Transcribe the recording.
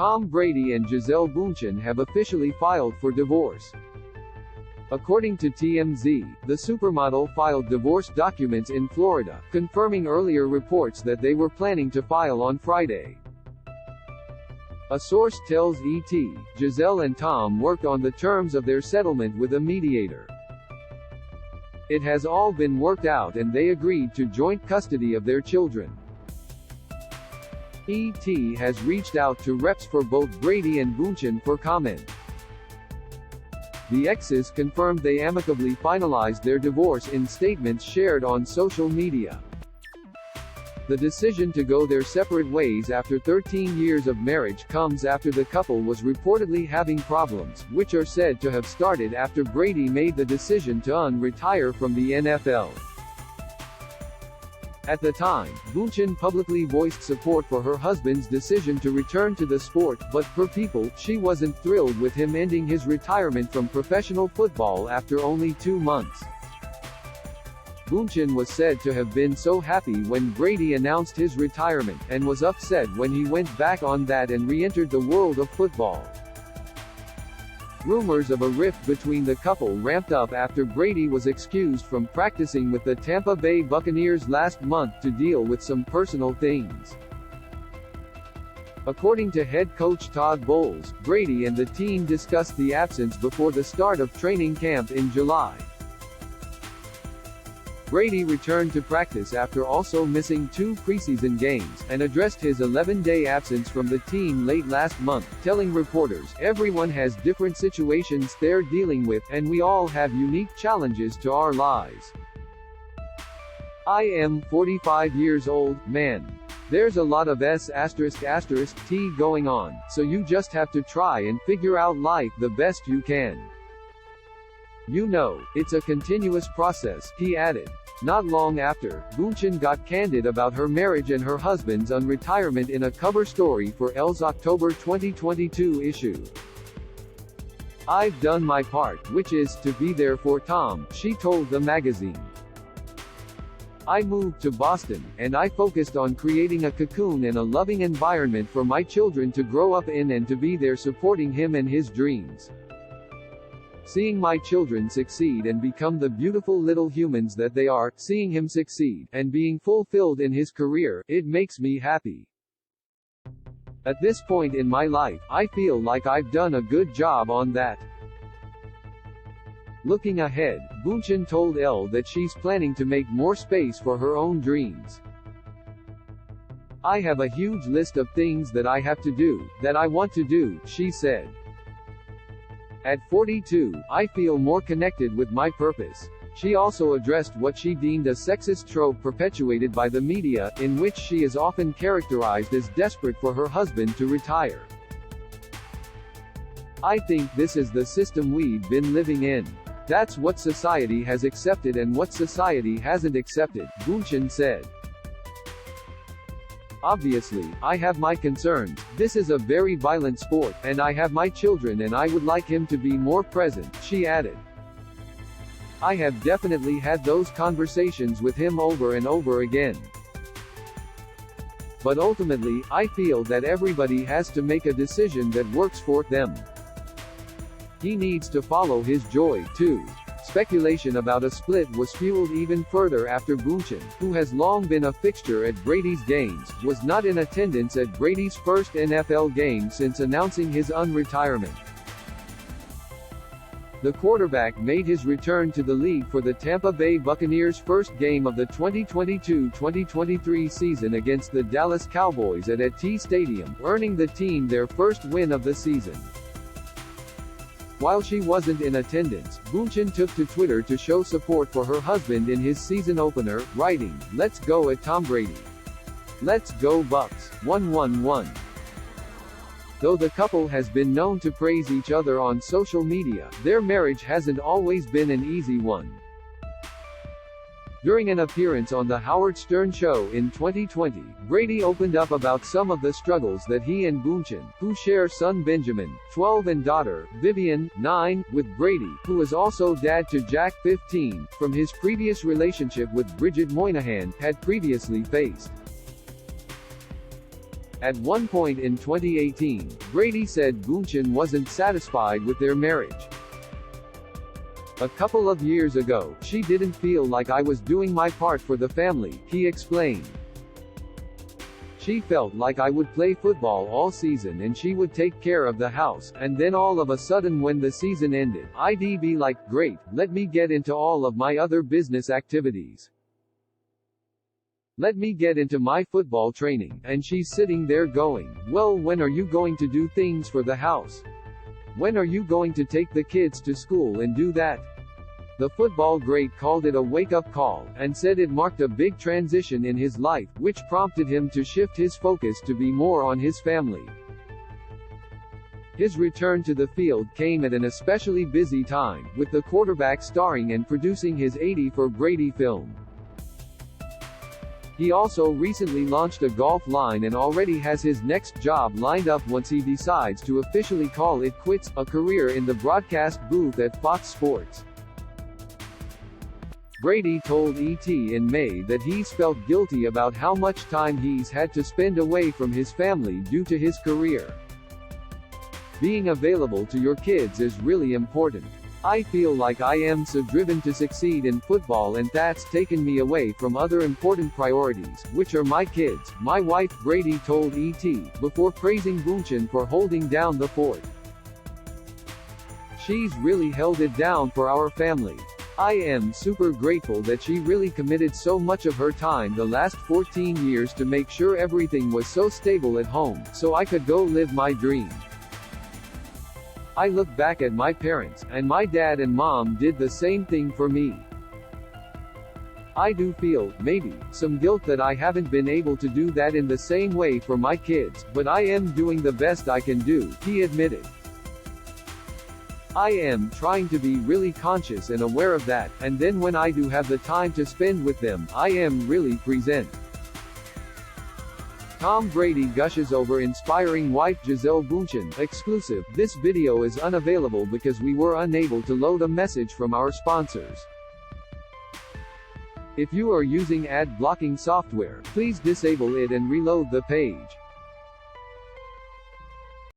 Tom Brady and Gisele Bündchen have officially filed for divorce. According to TMZ, the supermodel filed divorce documents in Florida, confirming earlier reports that they were planning to file on Friday. A source tells ET, Gisele and Tom worked on the terms of their settlement with a mediator. It has all been worked out and they agreed to joint custody of their children. ET has reached out to reps for both Brady and Bündchen for comment. The exes confirmed they amicably finalized their divorce in statements shared on social media. The decision to go their separate ways after 13 years of marriage comes after the couple was reportedly having problems, which are said to have started after Brady made the decision to retire from the NFL. At the time, Bündchen publicly voiced support for her husband's decision to return to the sport, but, per People, she wasn't thrilled with him ending his retirement from professional football after only 2 months. Bündchen was said to have been so happy when Brady announced his retirement, and was upset when he went back on that and re-entered the world of football. Rumors of a rift between the couple ramped up after Brady was excused from practicing with the Tampa Bay Buccaneers last month to deal with some personal things. According to head coach Todd Bowles, Brady and the team discussed the absence before the start of training camp in July. Brady returned to practice after also missing 2 preseason games, and addressed his 11-day absence from the team late last month, telling reporters, "Everyone has different situations they're dealing with, and we all have unique challenges to our lives. I am 45 years old, man. There's a lot of T going on, so you just have to try and figure out life the best you can. You know, it's a continuous process," he added. Not long after, Bündchen got candid about her marriage and her husband's retirement in a cover story for Elle's October 2022 issue. "I've done my part, which is to be there for Tom," she told the magazine. "I moved to Boston, and I focused on creating a cocoon and a loving environment for my children to grow up in and to be there supporting him and his dreams. Seeing my children succeed and become the beautiful little humans that they are, seeing him succeed, and being fulfilled in his career, it makes me happy. At this point in my life, I feel like I've done a good job on that." Looking ahead, Bündchen told Elle that she's planning to make more space for her own dreams. "I have a huge list of things that I have to do, that I want to do," she said. "At 42, I feel more connected with my purpose." She also addressed what she deemed a sexist trope perpetuated by the media, in which she is often characterized as desperate for her husband to retire. "I think this is the system we've been living in. That's what society has accepted and what society hasn't accepted," Bündchen said. "Obviously, I have my concerns. This is a very violent sport, and I have my children and I would like him to be more present," she added. "I have definitely had those conversations with him over and over again. But ultimately, I feel that everybody has to make a decision that works for them. He needs to follow his joy, too." Speculation about a split was fueled even further after Bündchen, who has long been a fixture at Brady's games, was not in attendance at Brady's first NFL game since announcing his retirement. The quarterback made his return to the league for the Tampa Bay Buccaneers' first game of the 2022-2023 season against the Dallas Cowboys at AT&T Stadium, earning the team their first win of the season. While she wasn't in attendance, Bündchen took to Twitter to show support for her husband in his season opener, writing, "Let's go at Tom Brady. Let's go Bucs, 1-1-1." Though the couple has been known to praise each other on social media, their marriage hasn't always been an easy one. During an appearance on The Howard Stern Show in 2020, Brady opened up about some of the struggles that he and Bündchen, who share son Benjamin, 12 and daughter, Vivian, 9, with Brady, who is also dad to Jack, 15, from his previous relationship with Bridget Moynihan, had previously faced. At one point in 2018, Brady said Bündchen wasn't satisfied with their marriage. "A couple of years ago, she didn't feel like I was doing my part for the family," he explained. "She felt like I would play football all season and she would take care of the house, and then all of a sudden when the season ended, I'd be like, great, let me get into all of my other business activities. Let me get into my football training, and she's sitting there going, well, when are you going to do things for the house? When are you going to take the kids to school and do that?" The football great called it a wake-up call, and said it marked a big transition in his life, which prompted him to shift his focus to be more on his family. His return to the field came at an especially busy time, with the quarterback starring and producing his 80 for Brady film. He also recently launched a golf line and already has his next job lined up once he decides to officially call it quits, a career in the broadcast booth at Fox Sports. Brady told ET in May that he's felt guilty about how much time he's had to spend away from his family due to his career. "Being available to your kids is really important. I feel like I am so driven to succeed in football and that's taken me away from other important priorities, which are my kids," my wife Brady told ET, before praising Bündchen for holding down the fort. "She's really held it down for our family. I am super grateful that she really committed so much of her time the last 14 years to make sure everything was so stable at home, so I could go live my dream. I look back at my parents, and my dad and mom did the same thing for me. I do feel, maybe, some guilt that I haven't been able to do that in the same way for my kids, but I am doing the best I can do," he admitted. "I am trying to be really conscious and aware of that, and then when I do have the time to spend with them, I am really present." Tom Brady gushes over inspiring wife Gisele Bündchen. Exclusive. This video is unavailable because we were unable to load a message from our sponsors. If you are using ad blocking software, please disable it and reload the page.